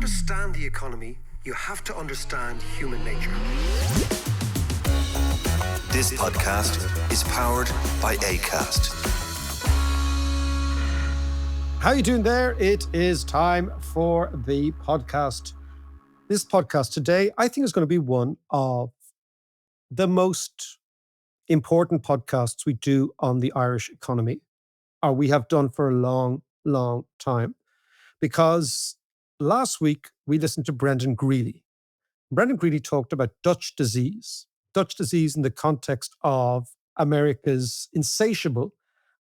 understand the economy, you have to understand human nature. This podcast is powered by Acast. How are you doing there? It is time for the podcast. This podcast today, I think, is going to be one of the most important podcasts we do on the Irish economy, or we have done for a long, long time. Because last week, we listened to Brendan Greeley. Brendan Greeley talked about Dutch disease in the context of America's insatiable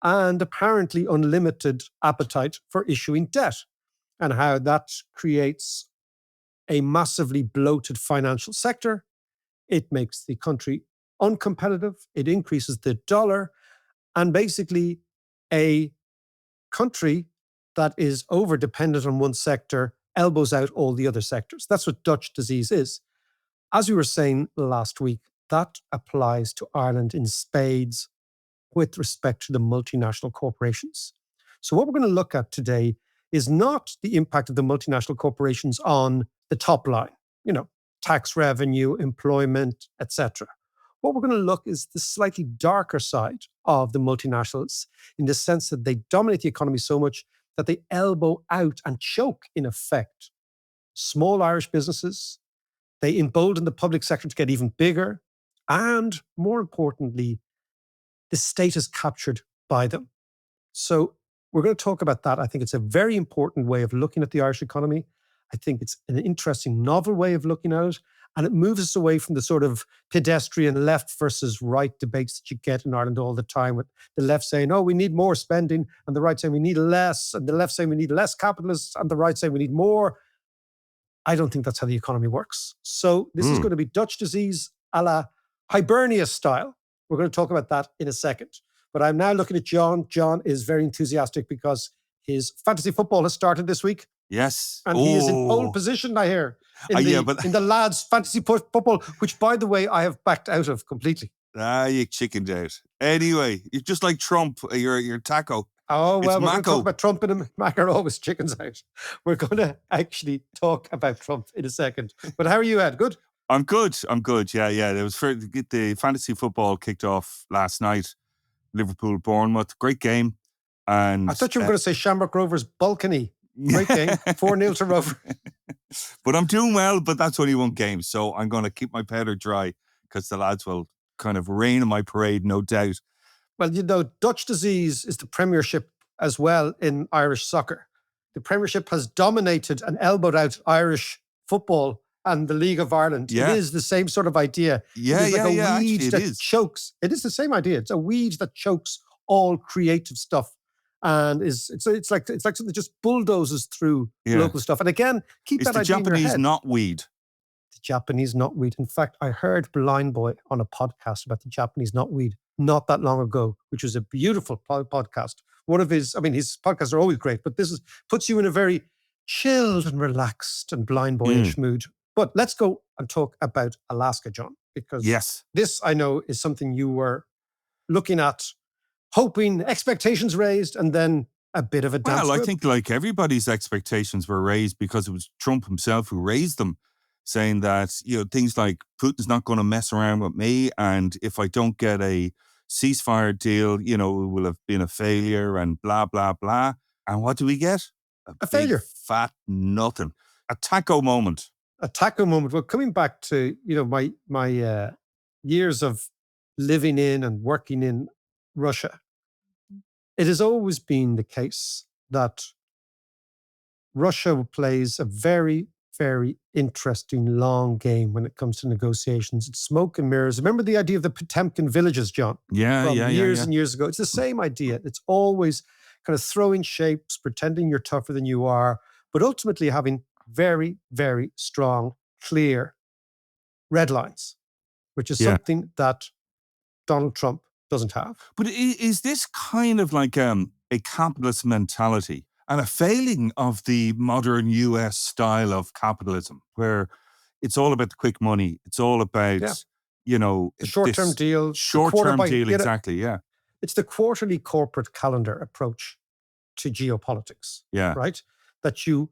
and apparently unlimited appetite for issuing debt, and how that creates a massively bloated financial sector. It makes the country uncompetitive, it increases the dollar, and basically a country that is over-dependent on one sector elbows out all the other sectors. That's what Dutch disease is. As we were saying last week, that applies to Ireland in spades with respect to the multinational corporations. So what we're going to look at today is not the impact of the multinational corporations on the top line, tax revenue, employment, etc. What we're going to look is the slightly darker side of the multinationals, in the sense that they dominate the economy so much that they elbow out and choke, in effect, small Irish businesses. They embolden the public sector to get even bigger. And more importantly, the state is captured by them. So we're going to talk about that. I think it's a very important way of looking at the Irish economy. I think it's an interesting, novel way of looking at it. And it moves us away from the sort of pedestrian left versus right debates that you get in Ireland all the time, with the left saying, oh, we need more spending, and the right saying we need less, and the left saying we need less capitalists, and the right saying we need more. I don't think that's how the economy works. So this is going to be Dutch disease a la Hibernia style. We're going to talk about that in a second. But I'm now looking at John. John is very enthusiastic because his fantasy football has started this week. Yes. And he is in pole position, I hear, in the lads' fantasy football, which, by the way, I have backed out of completely. You chickened out. Anyway, you're just like Trump, your taco. Oh, well, we're Mako. going to talk about Trump in a Mac are always chickens out. We're going to actually talk about Trump in a second. But how are you, Ed? Good? I'm good. Yeah. It was the fantasy football kicked off last night. Liverpool, Bournemouth. Great game. And I thought you were going to say Shamrock Rovers, Balcony. Great game. 4-0 to Rover. But I'm doing well, but that's only one game. So I'm going to keep my powder dry because the lads will kind of rain on my parade, no doubt. Well, Dutch disease is the Premiership as well in Irish soccer. The Premiership has dominated and elbowed out Irish football and the League of Ireland. Yeah. It is the same sort of idea. Yeah, it is like a weed actually, that chokes. It is the same idea. It's a weed that chokes all creative stuff. And it's like something that just bulldozes through local stuff. And again, keep that idea in your head. It's the Japanese knotweed. The Japanese knotweed. In fact, I heard Blind Boy on a podcast about the Japanese knotweed not that long ago, which was a beautiful podcast. One of his podcasts are always great, but puts you in a very chilled and relaxed and blind boyish mood. But let's go and talk about Alaska, John, because this, I know, is something you were looking at, hoping, expectations raised, and then a bit of a dance. Well, I think like everybody's expectations were raised because it was Trump himself who raised them, saying that, things like Putin's not going to mess around with me, and if I don't get a ceasefire deal, it will have been a failure, and blah, blah, blah. And what do we get? A failure. Fat nothing. A taco moment. A taco moment. Well, coming back to, my years of living in and working in Russia, it has always been the case that Russia plays a very, very interesting long game when it comes to negotiations. It's smoke and mirrors. Remember the idea of the Potemkin villages, John? Years and years ago. It's the same idea. It's always kind of throwing shapes, pretending you're tougher than you are, but ultimately having very, very strong, clear red lines, which is something that Donald Trump doesn't have. But is this kind of like a capitalist mentality and a failing of the modern US style of capitalism, where it's all about the quick money? It's all about, the short-term deal. Short-term deal, exactly, It's the quarterly corporate calendar approach to geopolitics, right? That you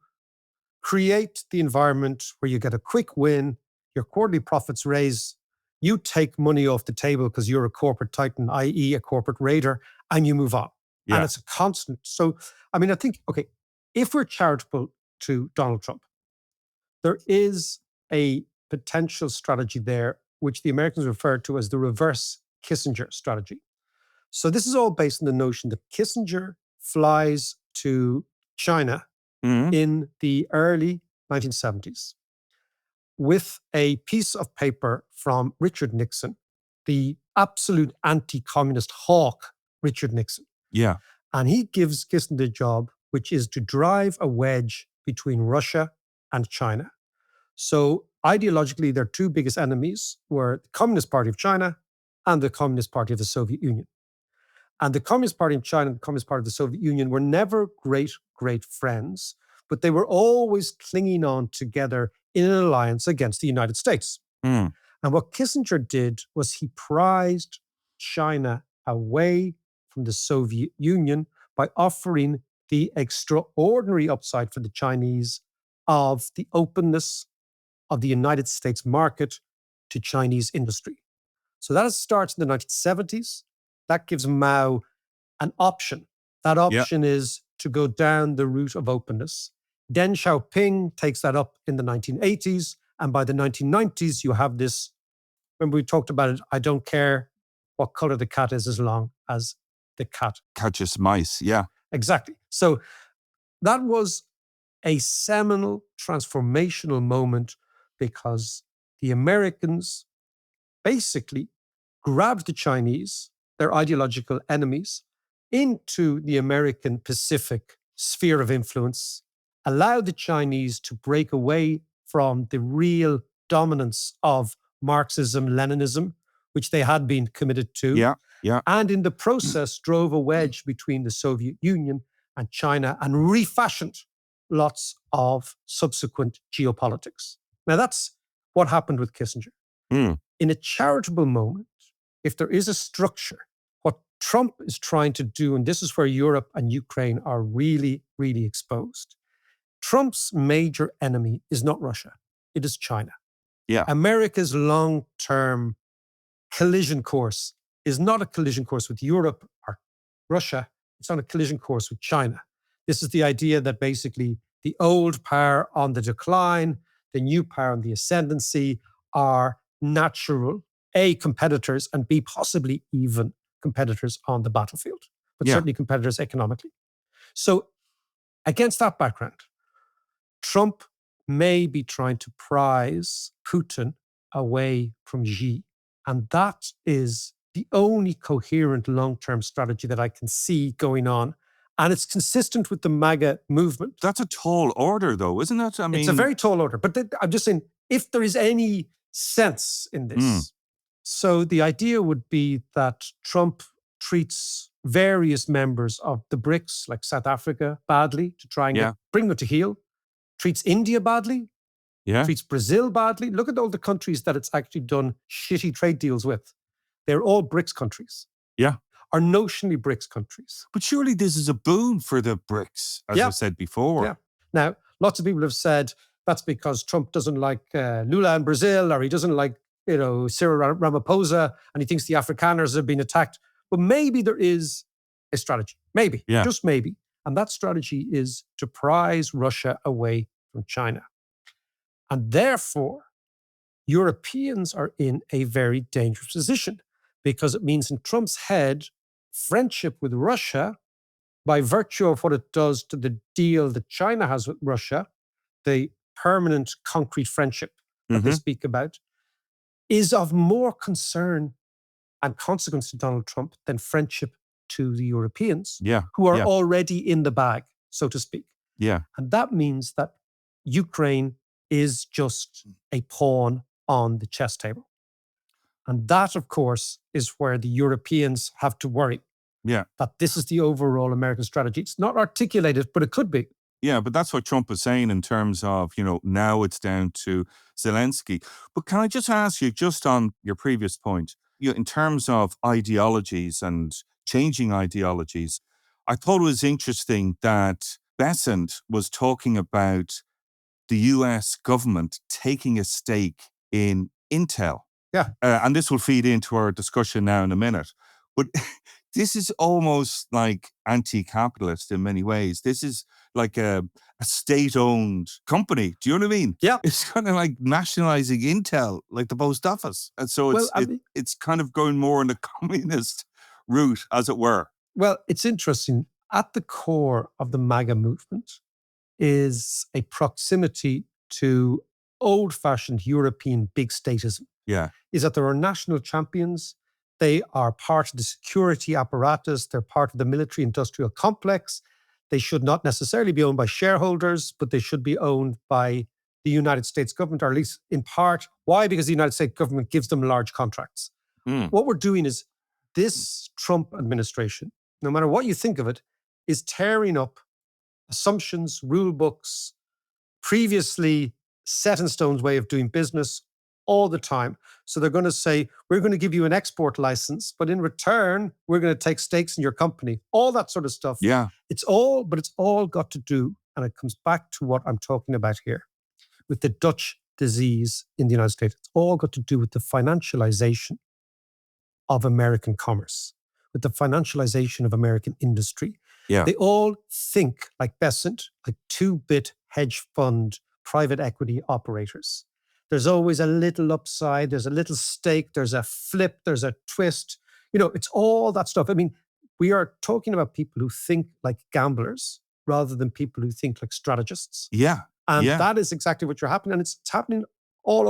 create the environment where you get a quick win, your quarterly profits raise, you take money off the table because you're a corporate titan, i.e. a corporate raider, and you move on. Yeah. And it's a constant. So, I mean, I think, okay, if we're charitable to Donald Trump, there is a potential strategy there, which the Americans refer to as the reverse Kissinger strategy. So this is all based on the notion that Kissinger flies to China Mhm. in the early 1970s with a piece of paper from Richard Nixon, the absolute anti-communist hawk, Richard Nixon. Yeah. And he gives Kissinger the job, which is to drive a wedge between Russia and China. So ideologically, their two biggest enemies were the Communist Party of China and the Communist Party of the Soviet Union. And the Communist Party of China and the Communist Party of the Soviet Union were never great friends, but they were always clinging on together in an alliance against the United States. Mm. And what Kissinger did was he prized China away from the Soviet Union by offering the extraordinary upside for the Chinese of the openness of the United States market to Chinese industry. So that starts in the 1970s. That gives Mao an option. That option is to go down the route of openness. Deng Xiaoping takes that up in the 1980s. And by the 1990s, you have this, remember we talked about it, I don't care what color the cat is as long as the cat Catches mice. Yeah. Exactly. So that was a seminal transformational moment because the Americans basically grabbed the Chinese, their ideological enemies, into the American Pacific sphere of influence, allowed the Chinese to break away from the real dominance of Marxism, Leninism, which they had been committed to. Yeah. Yeah. And in the process, drove a wedge between the Soviet Union and China and refashioned lots of subsequent geopolitics. Now, that's what happened with Kissinger. Mm. In a charitable moment, if there is a structure, what Trump is trying to do, and this is where Europe and Ukraine are really, really exposed, Trump's major enemy is not Russia, it is China. Yeah. America's long-term collision course is not a collision course with Europe or Russia, it's on a collision course with China. This is the idea that basically the old power on the decline, the new power on the ascendancy are natural, A, competitors, and B, possibly even competitors on the battlefield, but certainly competitors economically. So against that background, Trump may be trying to prize Putin away from Xi. And that is the only coherent long-term strategy that I can see going on. And it's consistent with the MAGA movement. That's a tall order, though, isn't it? I mean, it's a very tall order. But I'm just saying, if there is any sense in this, so the idea would be that Trump treats various members of the BRICS, like South Africa, badly to try and bring them to heel, treats India badly, treats Brazil badly. Look at all the countries that it's actually done shitty trade deals with. They're all BRICS countries. Yeah. Are notionally BRICS countries. But surely this is a boon for the BRICS, as I said before. Yeah. Now, lots of people have said that's because Trump doesn't like Lula in Brazil, or he doesn't like, Cyril Ramaphosa, and he thinks the Afrikaners have been attacked. But maybe there is a strategy. Maybe. Just maybe. And that strategy is to prize Russia away from China. And therefore, Europeans are in a very dangerous position because it means in Trump's head, friendship with Russia, by virtue of what it does to the deal that China has with Russia, the permanent concrete friendship that they speak about, is of more concern and consequence to Donald Trump than friendship to the Europeans, who are already in the bag, so to speak. Yeah. And that means that Ukraine is just a pawn on the chess table. And that, of course, is where the Europeans have to worry. Yeah. That this is the overall American strategy. It's not articulated, but it could be. Yeah, but that's what Trump is saying in terms of, now it's down to Zelensky. But can I just ask you, just on your previous point, in terms of ideologies and changing ideologies, I thought it was interesting that Besant was talking about the US government taking a stake in Intel. Yeah. And this will feed into our discussion now in a minute. But this is almost like anti-capitalist in many ways. This is like a state-owned company. Do you know what I mean? Yeah. It's kind of like nationalizing Intel, like the post office. And so it's kind of going more in the communist route, as it were. Well, it's interesting. At the core of the MAGA movement is a proximity to old-fashioned European big statism. Yeah. Is that there are national champions. They are part of the security apparatus. They're part of the military-industrial complex. They should not necessarily be owned by shareholders, but they should be owned by the United States government, or at least in part. Why? Because the United States government gives them large contracts. What we're doing is this Trump administration, no matter what you think of it, is tearing up assumptions, rule books, previously set in stone's way of doing business all the time. So they're going to say, we're going to give you an export license, but in return, we're going to take stakes in your company. All that sort of stuff. Yeah. It's all got to do, and it comes back to what I'm talking about here, with the Dutch disease in the United States. It's all got to do with the financialization of American commerce, with the financialization of American industry. Yeah. They all think like Besant, like 2-bit hedge fund, private equity operators. There's always a little upside, there's a little stake, there's a flip, there's a twist. It's all that stuff. I mean, we are talking about people who think like gamblers rather than people who think like strategists. Yeah. And that is exactly what you're happening. And it's happening all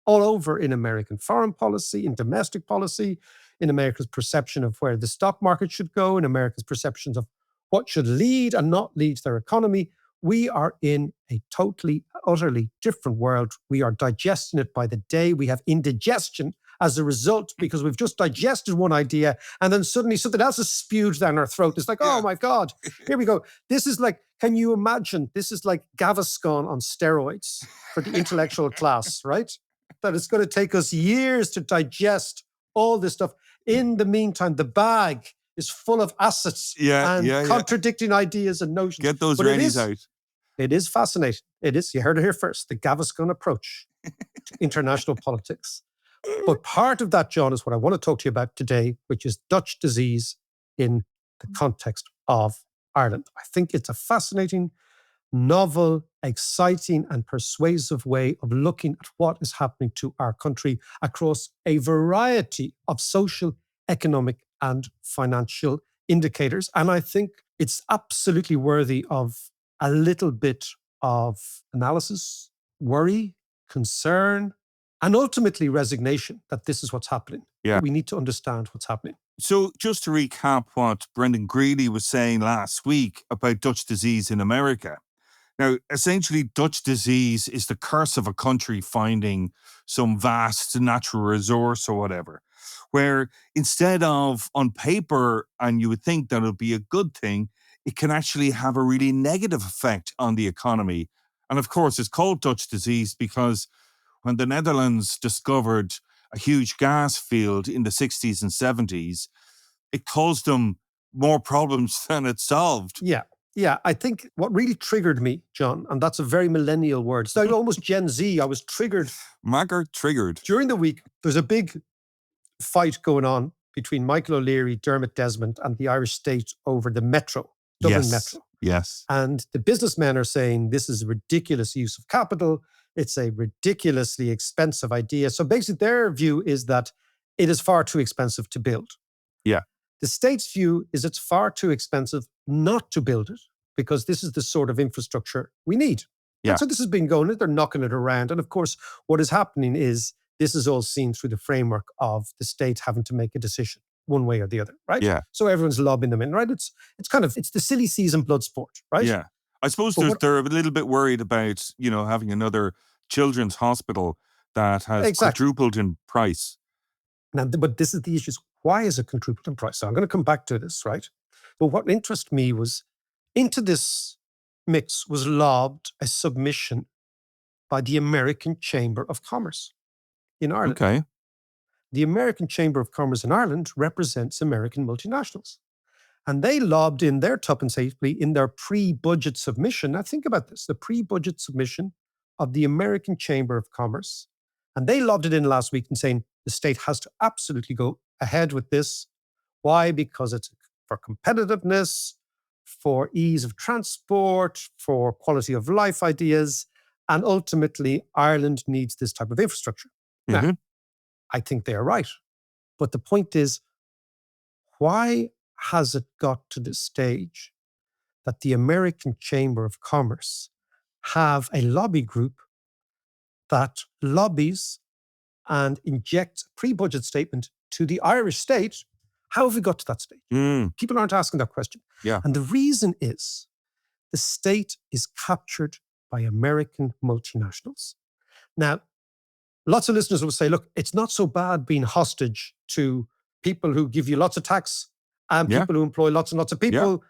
over in American foreign policy, in domestic policy, in America's perception of where the stock market should go, in America's perceptions of what should lead and not lead their economy. We are in a totally, utterly different world. We are digesting it by the day. We have indigestion as a result because we've just digested one idea and then suddenly something else is spewed down our throat. It's like, oh my God, here we go. This is like, can you imagine? This is like Gaviscon on steroids for the intellectual class, right? That it's going to take us years to digest all this stuff. In the meantime, the bag is full of assets and contradicting ideas and notions. Get those readies out. It is fascinating. It is, you heard it here first, the Gaviscon approach to international politics. But part of that, John, is what I want to talk to you about today, which is Dutch disease in the context of Ireland. I think it's a fascinating, novel, exciting, and persuasive way of looking at what is happening to our country across a variety of social, economic, and financial indicators. And I think it's absolutely worthy of a little bit of analysis, worry, concern, and ultimately resignation that this is what's happening. Yeah. We need to understand what's happening. So just to recap what Brendan Greeley was saying last week about Dutch disease in America. Now, essentially, Dutch disease is the curse of a country finding some vast natural resource or whatever, where instead of on paper, and you would think that it would be a good thing, it can actually have a really negative effect on the economy. And of course, it's called Dutch disease because when the Netherlands discovered a huge gas field in the 60s and 70s, it caused them more problems than it solved. Yeah, I think what really triggered me, John, and that's a very millennial word. It's like almost Gen Z. I was triggered. Magger triggered. During the week, there's a big fight going on between Michael O'Leary, Dermot Desmond, and the Irish state over the metro, Dublin Metro. Yes. And the businessmen are saying this is a ridiculous use of capital. It's a ridiculously expensive idea. So basically their view is that it is far too expensive to build. Yeah. The state's view is it's far too expensive not to build it because this is the sort of infrastructure we need. Yeah. And so this has been going, they're knocking it around. And of course, what is happening is this is all seen through the framework of the state having to make a decision one way or the other, right? Yeah. So everyone's lobbing them in, right? It's the silly season blood sport, right? Yeah. I suppose they're a little bit worried about, having another children's hospital that has quadrupled in price. Now, but this is the issue. Why is it quadrupled in price? So I'm going to come back to this, right? But what interested me was into this mix was lobbed a submission by the American Chamber of Commerce in Ireland. Okay. The American Chamber of Commerce in Ireland represents American multinationals. And they lobbed in their tuppence safely in their pre-budget submission. Now think about this, the pre-budget submission of the American Chamber of Commerce. And they lobbed it in last week and saying the state has to absolutely go ahead with this. Why? Because it's for competitiveness, for ease of transport, for quality of life ideas, and ultimately Ireland needs this type of infrastructure. Mm-hmm. Now, I think they are right. But the point is, why has it got to this stage that the American Chamber of Commerce have a lobby group that lobbies and injects a pre-budget statement to the Irish state? How have we got to that stage? People aren't asking that question. Yeah. And the reason is the state is captured by American multinationals. Now, lots of listeners will say, look, it's not so bad being hostage to people who give you lots of tax and Yeah. people who employ lots and lots of people.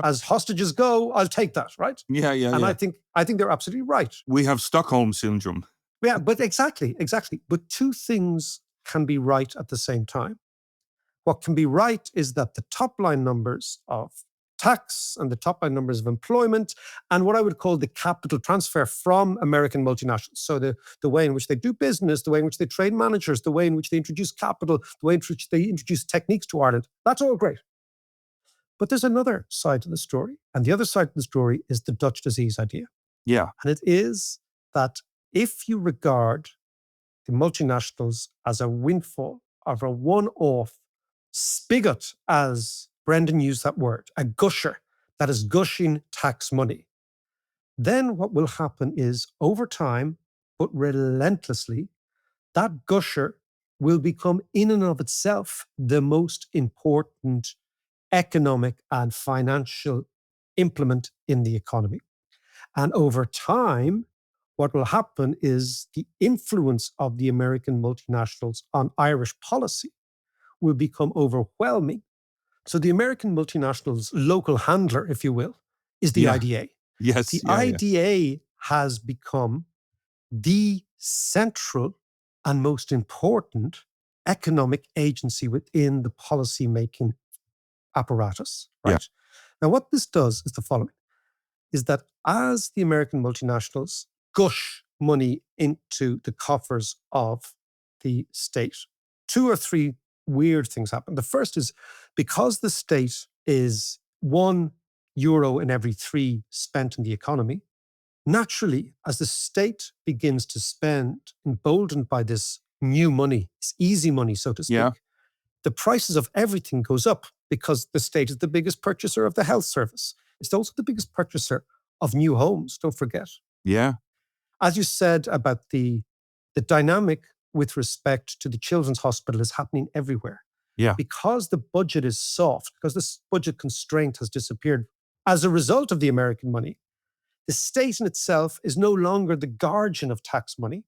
As hostages go, I'll take that, right? And I think they're absolutely right. We have Stockholm syndrome. Yeah, but exactly. But two things can be right at the same time. What can be right is that the top line numbers of tax and the top line numbers of employment and what I would call the capital transfer from American multinationals. So the way in which they do business, the way in which they train managers, the way in which they introduce capital, the way in which they introduce techniques to Ireland, that's all great. But there's another side to the story. And the other side of the story is the Dutch disease idea. Yeah. And it is that if you regard the multinationals as a windfall or a one-off spigot, as Brendan used that word, a gusher that is gushing tax money, then what will happen is over time, but relentlessly, that gusher will become in and of itself the most important economic and financial implement in the economy. And over time, what will happen is the influence of the American multinationals on Irish policy will become overwhelming. So the American multinationals' local handler, if you will, is the IDA. Yes. The IDA has become the central and most important economic agency within the policy-making apparatus, right? Yeah. Now, what this does is the following, is that as the American multinationals gush money into the coffers of the state, two or three weird things happen. The first is because the state is €1 in every 3 spent in the economy, naturally, as the state begins to spend, emboldened by this new money, this easy money, so to speak, the prices of everything goes up because the state is the biggest purchaser of the health service. It's also the biggest purchaser of new homes, don't forget. Yeah. As you said about the dynamic with respect to the children's hospital is happening everywhere. Yeah. Because the budget is soft, because this budget constraint has disappeared as a result of the American money, the state in itself is no longer the guardian of tax money.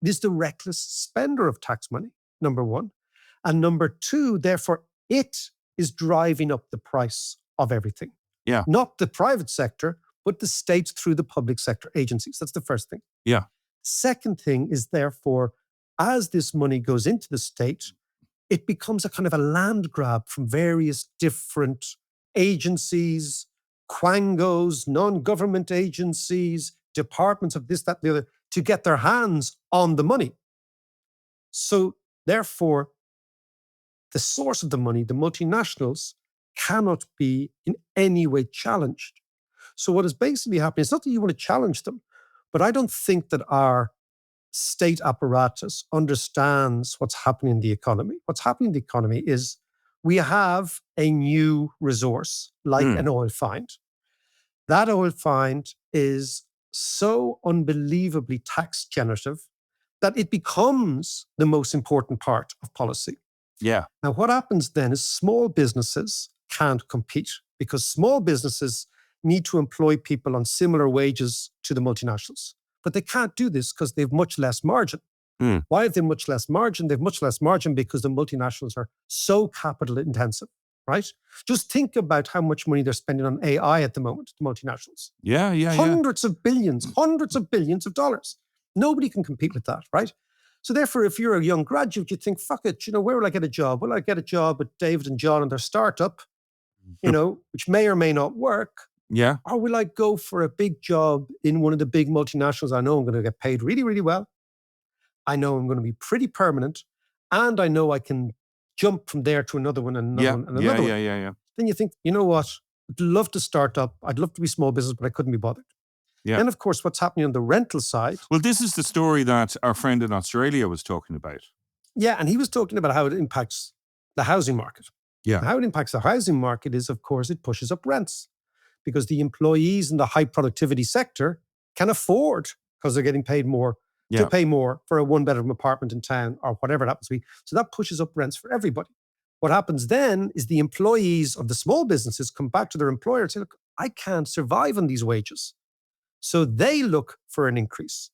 It is the reckless spender of tax money, number one. And number two, therefore, it is driving up the price of everything. Yeah. Not the private sector, but the state through the public sector agencies. That's the first thing. Yeah. Second thing is, therefore, as this money goes into the state, it becomes a kind of a land grab from various different agencies, quangos, non-government agencies, departments of this, that, and the other, to get their hands on the money. So, therefore, the source of the money, the multinationals, cannot be in any way challenged. So what is basically happening, it's not that you want to challenge them, but I don't think that our state apparatus understands what's happening in the economy. What's happening in the economy is we have a new resource, like an oil find. That oil find is so unbelievably tax generative that it becomes the most important part of policy. Yeah. Now, what happens then is small businesses can't compete because small businesses need to employ people on similar wages to the multinationals. But they can't do this because they have much less margin. Why have they much less margin? They have much less margin because the multinationals are so capital intensive, right? Just think about how much money they're spending on AI at the moment, the multinationals. Yeah. Hundreds of billions of dollars. Nobody can compete with that, right? So therefore, if you're a young graduate, you think, fuck it, where will I get a job? Will I get a job with David and John and their startup? which may or may not work? Yeah. Or will I go for a big job in one of the big multinationals? I know I'm going to get paid really, really well. I know I'm going to be pretty permanent. And I know I can jump from there to another one and another one and another one. Yeah. Then you think, you know what? I'd love to start up. I'd love to be small business, but I couldn't be bothered. Yeah. Then, of course, what's happening on the rental side. Well, this is the story that our friend in Australia was talking about. Yeah, and he was talking about how it impacts the housing market. Yeah. And how it impacts the housing market is, of course, it pushes up rents because the employees in the high productivity sector can afford, because they're getting paid more, to pay more for a one-bedroom apartment in town or whatever it happens to be. So that pushes up rents for everybody. What happens then is the employees of the small businesses come back to their employer and say, look, I can't survive on these wages. So they look for an increase.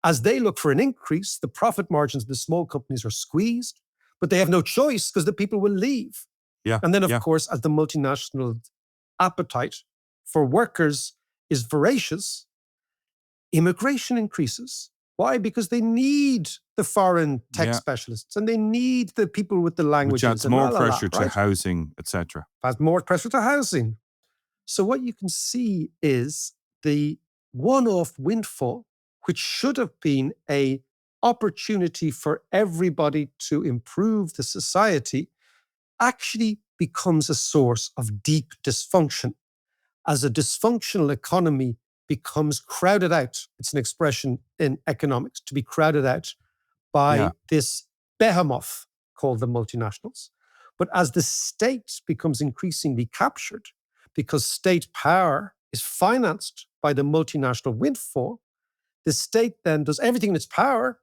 As they look for an increase, the profit margins of the small companies are squeezed, but they have no choice because the people will leave. Yeah. And then, of course, as the multinational appetite for workers is voracious, immigration increases. Why? Because they need the foreign tech specialists and they need the people with the languages. Which adds more pressure to housing, etc. Adds more pressure to housing. So what you can see is the one-off windfall, which should have been an opportunity for everybody to improve the society, actually becomes a source of deep dysfunction. As a dysfunctional economy becomes crowded out, it's an expression in economics, to be crowded out by this behemoth called the multinationals. But as the state becomes increasingly captured, because state power is financed by the multinational windfall, the state then does everything in its power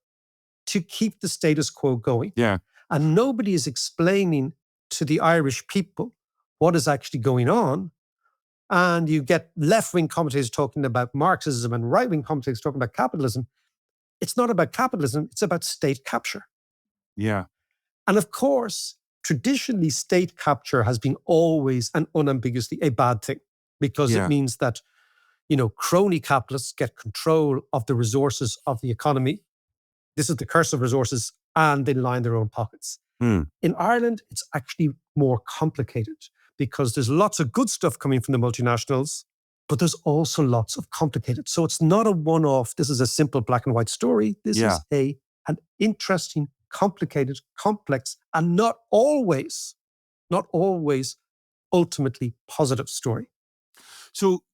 to keep the status quo going. Yeah. And nobody is explaining to the Irish people what is actually going on. And you get left-wing commentators talking about Marxism and right-wing commentators talking about capitalism. It's not about capitalism, it's about state capture. Yeah. And of course, traditionally, state capture has been always and unambiguously a bad thing because it means that, crony capitalists get control of the resources of the economy. This is the curse of resources, and they line their own pockets. In Ireland, it's actually more complicated because there's lots of good stuff coming from the multinationals, but there's also lots of complicated. So it's not a one-off, this is a simple black and white story. This is an interesting, complicated, complex, and not always ultimately positive story. So,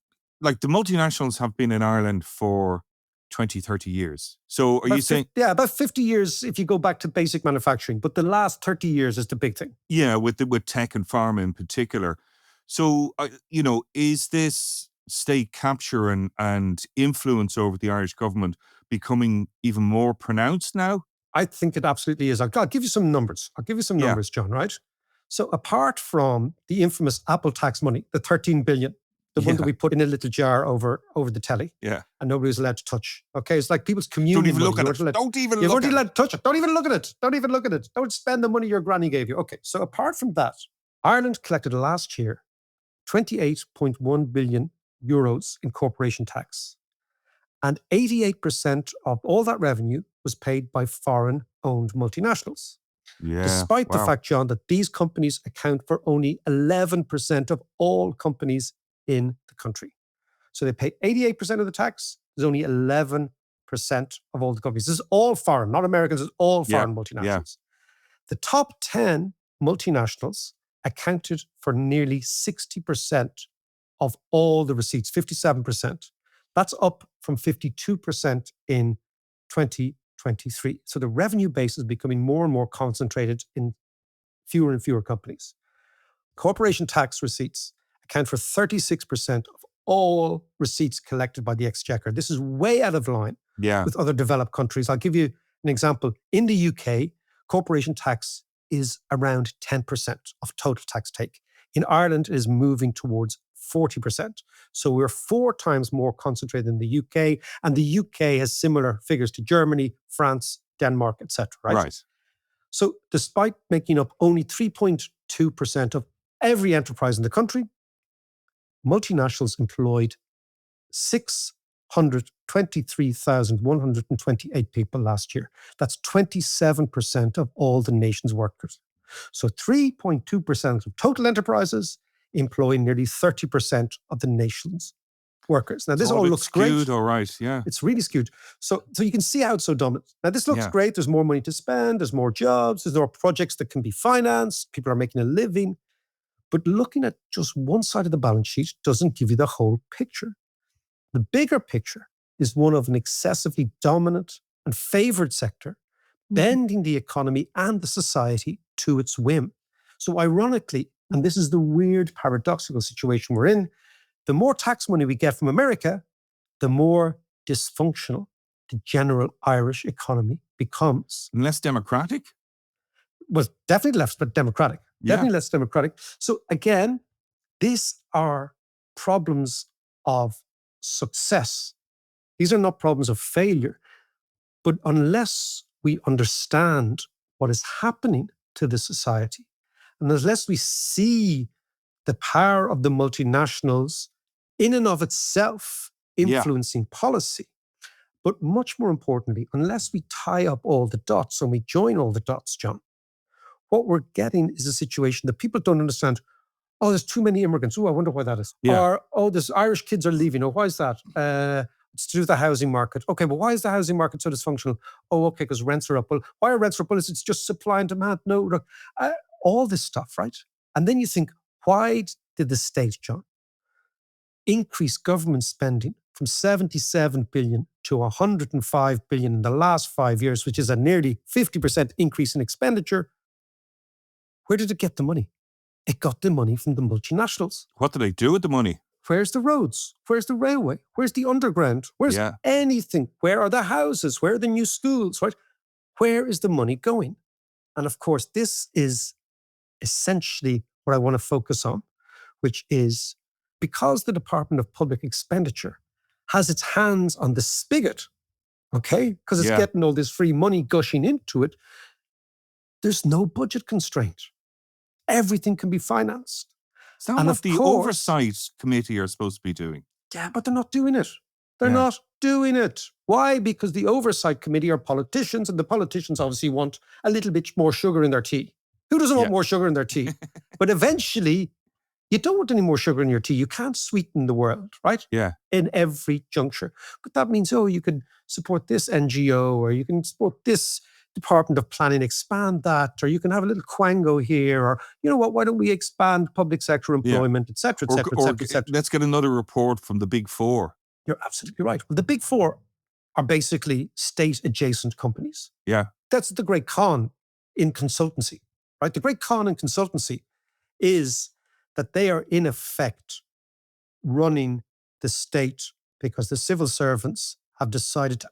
like, the multinationals have been in Ireland for 20, 30 years. So are you saying... about 50 years if you go back to basic manufacturing, but the last 30 years is the big thing. Yeah, with tech and pharma in particular. So, is this state capture and influence over the Irish government becoming even more pronounced now? I think it absolutely is. I'll give you some numbers. John, right? So apart from the infamous Apple tax money, the 13 billion, the one that we put in a little jar over the telly, and nobody was allowed to touch. Okay, it's like people's communion. Don't even money. look at it. Don't even You're look not at allowed it. to touch it. Don't even look at it. Don't even look at it. Don't spend the money your granny gave you. Okay, so apart from that, Ireland collected last year 28.1 billion euros in corporation tax. And 88% of all that revenue was paid by foreign-owned multinationals. Yeah, despite the fact, John, that these companies account for only 11% of all companies in the country. So they pay 88% of the tax. There's only 11% of all the companies. This is all foreign, not Americans. It's all foreign multinationals. Yeah. The top 10 multinationals accounted for nearly 60% of all the receipts, 57%. That's up from 52% in 2023. So the revenue base is becoming more and more concentrated in fewer and fewer companies. Corporation tax receipts account for 36% of all receipts collected by the Exchequer. This is way out of line with other developed countries. I'll give you an example. In the UK, corporation tax is around 10% of total tax take. In Ireland, it is moving towards 40%. So we're 4 times more concentrated in the UK, and the UK has similar figures to Germany, France, Denmark, etc. Right? So despite making up only 3.2% of every enterprise in the country, multinationals employed 623,128 people last year. That's 27% of all the nation's workers. So 3.2% of total enterprises employ nearly 30% of the nation's workers. Now, It's this all a all bit looks great. skewed, all right, yeah. It's really skewed. So you can see how it's so dominant. Now, this looks Yeah. great. There's more money to spend. There's more jobs. There's more projects that can be financed. People are making a living. But looking at just one side of the balance sheet doesn't give you the whole picture. The bigger picture is one of an excessively dominant and favored sector, bending the economy and the society to its whim. So ironically, and this is the weird paradoxical situation we're in, the more tax money we get from America, the more dysfunctional the general Irish economy becomes. And less democratic? Was definitely less but democratic. Yeah. Definitely less democratic. So again, these are problems of success. These are not problems of failure. But unless we understand what is happening to the society, and unless we see the power of the multinationals in and of itself influencing policy, but much more importantly, unless we tie up all the dots and we join all the dots, John, what we're getting is a situation that people don't understand. Oh, there's too many immigrants. Oh, I wonder why that is. Yeah. Or, oh, there's Irish kids are leaving. Oh, why is that? It's to do with the housing market. Okay, but why is the housing market so dysfunctional? Oh, okay, because rents are up. Well, why are rents up? Well, it's just supply and demand. No, look, all this stuff, right? And then you think, why did the state, John, increase government spending from 77 billion to 105 billion in the last 5 years, which is a nearly 50% increase in expenditure? Where did it get the money? It got the money from the multinationals. What do they do with the money? Where's the roads? Where's the railway? Where's the underground? Where's anything? Where are the houses? Where are the new schools? Right? Where is the money going? And of course, this is essentially what I want to focus on, which is because the Department of Public Expenditure has its hands on the spigot, okay, because it's getting all this free money gushing into it, there's no budget constraint. Everything can be financed. Is that what the oversight committee are supposed to be doing? Yeah, but they're not doing it. They're not doing it. Why? Because the oversight committee are politicians, and the politicians obviously want a little bit more sugar in their tea. Who doesn't want more sugar in their tea? But eventually, you don't want any more sugar in your tea. You can't sweeten the world, right? Yeah. In every juncture. But that means, oh, you can support this NGO, or you can support this Department of Planning, expand that, or you can have a little quango here, or you know what, why don't we expand public sector employment, et cetera, et cetera, et cetera, et cetera. Let's get another report from the Big Four. You're absolutely right. Well, the Big Four are basically state-adjacent companies. Yeah. That's the great con in consultancy, right? The great con in consultancy is that they are in effect running the state because the civil servants have decided to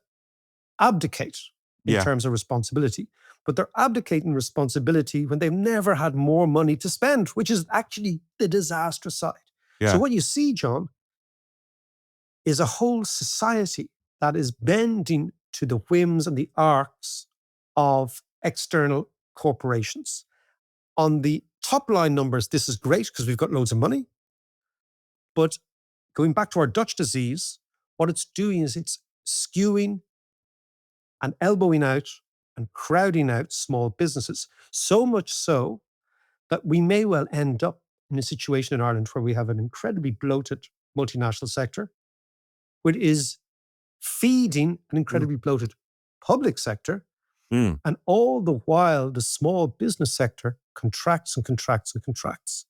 abdicate in terms of responsibility. But they're abdicating responsibility when they've never had more money to spend, which is actually the disastrous side. Yeah. So what you see, John, is a whole society that is bending to the whims and the arcs of external corporations. On the top line numbers, this is great because we've got loads of money. But going back to our Dutch disease, what it's doing is it's skewing and elbowing out and crowding out small businesses. So much so that we may well end up in a situation in Ireland where we have an incredibly bloated multinational sector, which is feeding an incredibly bloated public sector. And all the while, the small business sector contracts and contracts and contracts.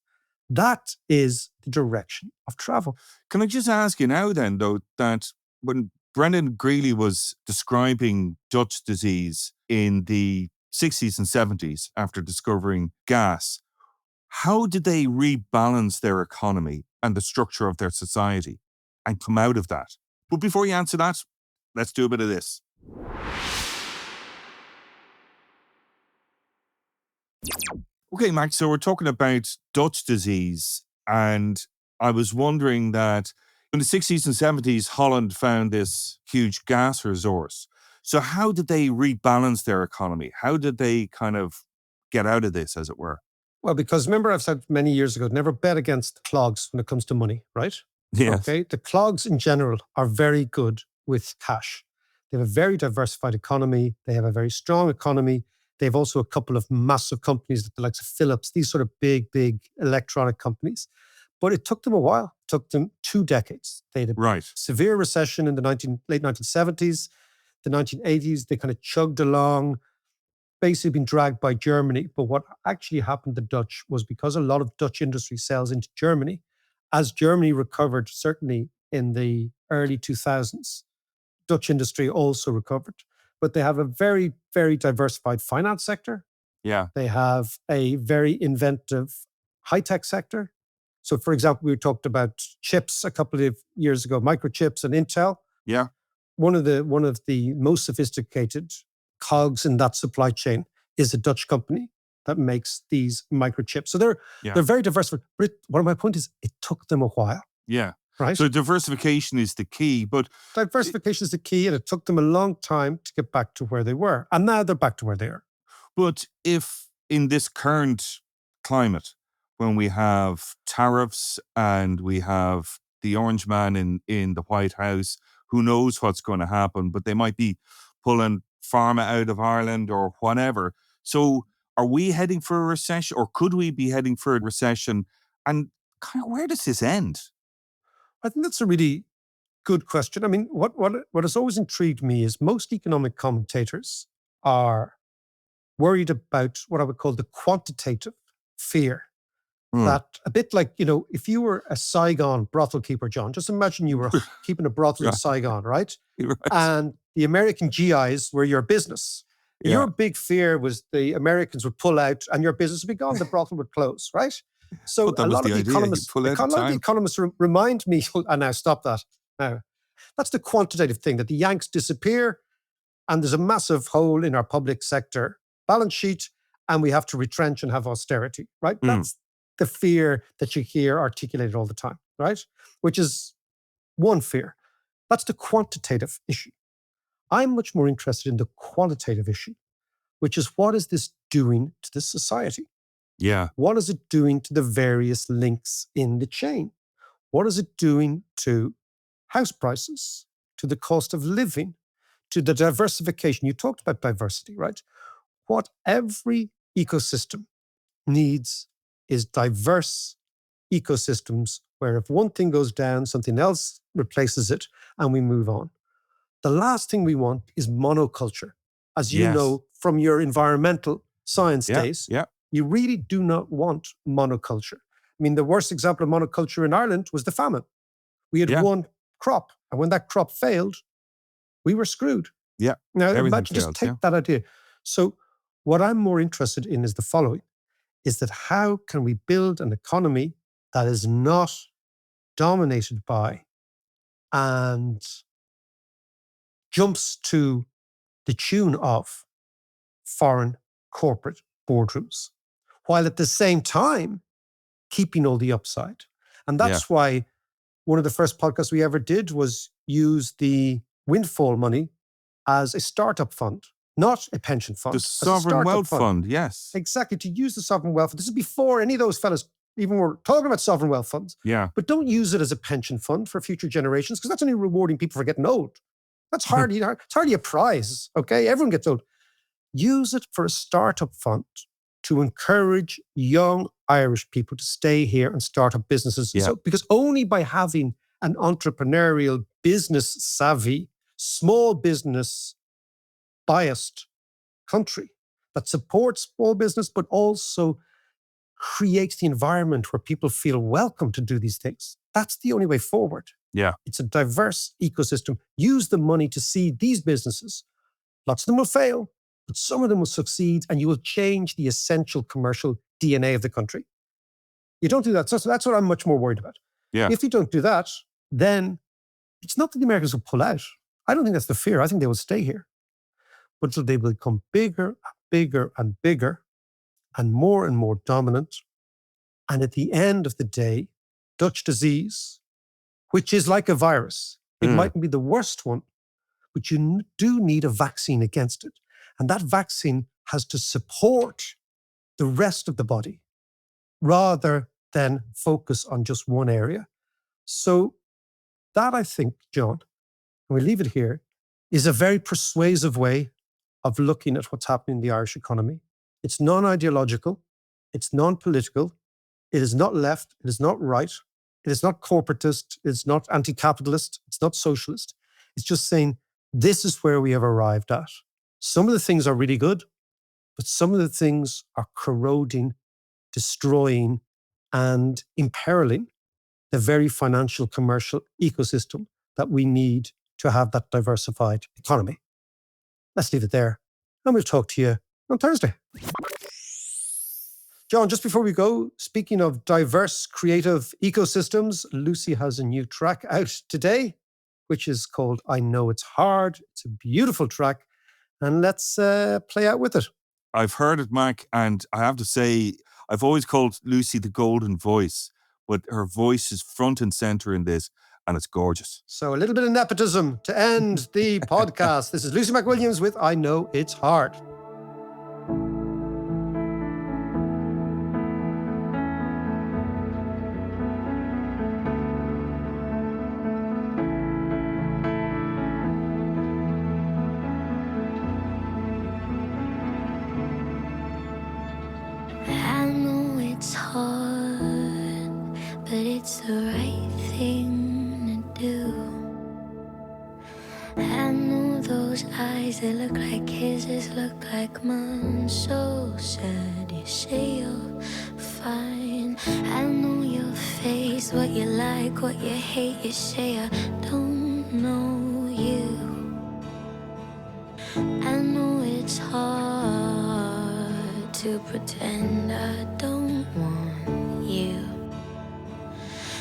That is the direction of travel. Can I just ask you now then, though, that when Brendan Greeley was describing Dutch disease in the 60s and 70s after discovering gas, how did they rebalance their economy and the structure of their society and come out of that? But before you answer that, let's do a bit of this. Okay, Max, so we're talking about Dutch disease, and I was wondering that in the 60s and 70s, Holland found this huge gas resource. So how did they rebalance their economy? How did they kind of get out of this, as it were? Well, because remember I've said many years ago, never bet against the clogs when it comes to money, right? Yes. Okay, the clogs in general are very good with cash. They have a very diversified economy. They have a very strong economy. They have also a couple of massive companies, the likes of Philips, these sort of big electronic companies. But it took them a while. It took them 2 decades. They had a Right. severe recession in the late 1970s, the 1980s. They kind of chugged along, basically been dragged by Germany. But what actually happened to the Dutch was because a lot of Dutch industry sells into Germany, as Germany recovered, certainly in the early 2000s, Dutch industry also recovered. But they have a very, very diversified finance sector. Yeah. They have a very inventive high-tech sector. So, for example, we talked about chips a couple of years ago, microchips and Intel. Yeah. One of the most sophisticated cogs in that supply chain is a Dutch company that makes these microchips. So they're very diversified. But what my point is, it took them a while. Yeah. Right? So diversification is the key, but diversification is the key, and it took them a long time to get back to where they were. And now they're back to where they are. But if in this current climate, when we have tariffs and we have the orange man in the White House, who knows what's going to happen, but they might be pulling pharma out of Ireland or whatever. So are we heading for a recession, or could we be heading for a recession? And kind of where does this end? I think that's a really good question. I mean, what has always intrigued me is most economic commentators are worried about what I would call the quantitative fear. That a bit like, if you were a Saigon brothel keeper, John, just imagine you were keeping a brothel in Saigon, right? Right. And the American GIs were your business. Yeah. Your big fear was the Americans would pull out and your business would be gone, the brothel would close, right? So But that a was lot the of the idea, economists, you pull out at time. remind me, and now stop that. Now, that's the quantitative thing, that the Yanks disappear and there's a massive hole in our public sector balance sheet and we have to retrench and have austerity, right? That's the fear that you hear articulated all the time, right? Which is one fear. That's the quantitative issue. I'm much more interested in the qualitative issue, which is, what is this doing to this society? Yeah. What is it doing to the various links in the chain? What is it doing to house prices, to the cost of living, to the diversification? You talked about diversity, right? What every ecosystem needs is diverse ecosystems where if one thing goes down, something else replaces it and we move on. The last thing we want is monoculture. As you know from your environmental science days, you really do not want monoculture. I mean, the worst example of monoculture in Ireland was the famine. We had one crop, and when that crop failed, we were screwed. Yeah. Now, Everything imagine, failed, just take that idea. So what I'm more interested in is the following, is that how can we build an economy that is not dominated by and jumps to the tune of foreign corporate boardrooms, while at the same time keeping all the upside. And that's why one of the first podcasts we ever did was use the windfall money as a startup fund, not a pension fund. The sovereign wealth fund, yes. Exactly, to use the sovereign wealth fund. This is before any of those fellas even were talking about sovereign wealth funds. Yeah. But don't use it as a pension fund for future generations, because that's only rewarding people for getting old. That's hardly a prize, okay? Everyone gets old. Use it for a startup fund to encourage young Irish people to stay here and start up businesses. Yeah. So, because only by having an entrepreneurial, business savvy, small business biased country that supports small business, but also creates the environment where people feel welcome to do these things. That's the only way forward. Yeah. It's a diverse ecosystem. Use the money to seed these businesses. Lots of them will fail, but some of them will succeed, and you will change the essential commercial DNA of the country. You don't do that. So that's what I'm much more worried about. Yeah. If you don't do that, then it's not that the Americans will pull out. I don't think that's the fear. I think they will stay here. But they will become bigger and bigger and bigger and more dominant. And at the end of the day, Dutch disease, which is like a virus, it mightn't be the worst one, but you do need a vaccine against it. And that vaccine has to support the rest of the body rather than focus on just one area. So that, I think, John, and we leave it here, is a very persuasive way of looking at what's happening in the Irish economy. It's non-ideological, it's non-political, It is not left. It is not right. It is not corporatist. It's not anti-capitalist. It's not socialist. It's just saying, this is where we have arrived at. Some of the things are really good, but some of the things are corroding, destroying, and imperiling the very financial commercial ecosystem that we need to have that diversified economy. Let's leave it there, and we'll talk to you on Thursday. John, just before we go, speaking of diverse creative ecosystems, Lucy has a new track out today, which is called I Know It's Hard. It's a beautiful track, and let's play out with it. I've heard it, Mac, and I have to say, I've always called Lucy the golden voice, but her voice is front and center in this, and it's gorgeous. So a little bit of nepotism to end the podcast. This is Lucy McWilliams with I Know It's Hard. It's the right thing to do. I know those eyes that look like kisses look like mine. So sad you say you're fine. I know your face, what you like, what you hate. You say I don't know you. I know it's hard to pretend I don't want you.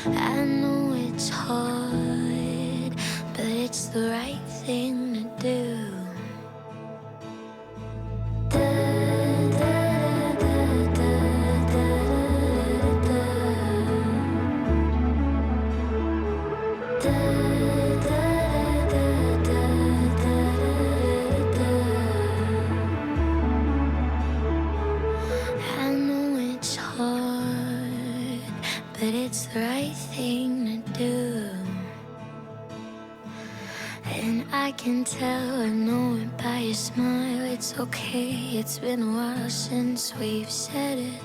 I know it's hard, but it's the right thing to do. I know it's hard, but it's the right thing to do. And I can tell, I know it by your smile. It's okay, it's been a while since we've said it.